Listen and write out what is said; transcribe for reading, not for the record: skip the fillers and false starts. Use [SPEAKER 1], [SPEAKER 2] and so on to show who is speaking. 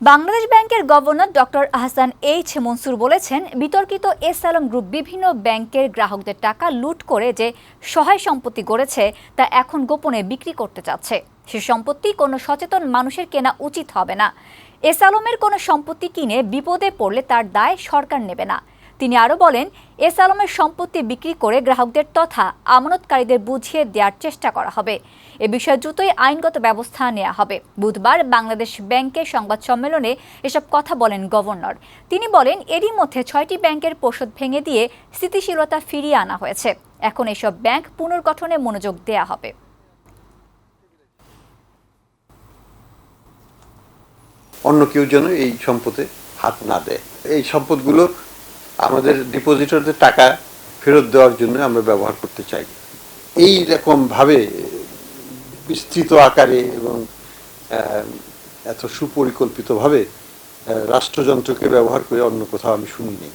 [SPEAKER 1] বাংলাদেশ ব্যাংকের governor doctor Ahsan H Mansur বলেছেন, বিতর্কিত এস আলম গ্রুপ বিভিন্ন ব্যাংকের গ্রাহকদের টাকা লুট করে যে সহায় সম্পত্তি গড়েছে তা এখন গোপনে বিক্রি করতে চাচ্ছে। সে সম্পত্তি কোনো সচেতন মানুষের কেনা উচিত হবে না। এস আলমের কোনো সম্পত্তি কিনে বিপদে পড়লে তার দায় সরকার নেবে না। তিনি আরও বলেন, এস আলমের সম্পত্তি বিক্রি করে গ্রাহকদের তথা আমানতকারীদের বুঝিয়ে দেওয়ার চেষ্টা করা হবে। এ বিষয়ে দ্রুতই আইনগত ব্যবস্থা নেওয়া হবে। বুধবার বাংলাদেশ ব্যাংকের সংবাদ সম্মেলনে এসব কথা বলেন গভর্নর। তিনি বলেন, এরই মধ্যে 6টি ব্যাংকের পর্ষদ ভেঙে দিয়ে স্থিতিশীলতা ফিরিয়ে আনা হয়েছে। এখন এসব ব্যাংক পুনর্গঠনে মনোযোগ দেওয়া হবে।
[SPEAKER 2] অন্য কেউ যেন এই সম্পদে হাত না দেয়। এই সম্পদগুলো আমাদের ডিপোজিটরদের টাকা ফেরত দেওয়ার জন্য আমরা ব্যবহার করতে চাই। এই রকম ভাবে বিস্তৃত আকারে এবং এত সুপরিকল্পিতভাবে রাষ্ট্রযন্ত্রকে ব্যবহার করে অন্য কোথাও আমি শুনিনি।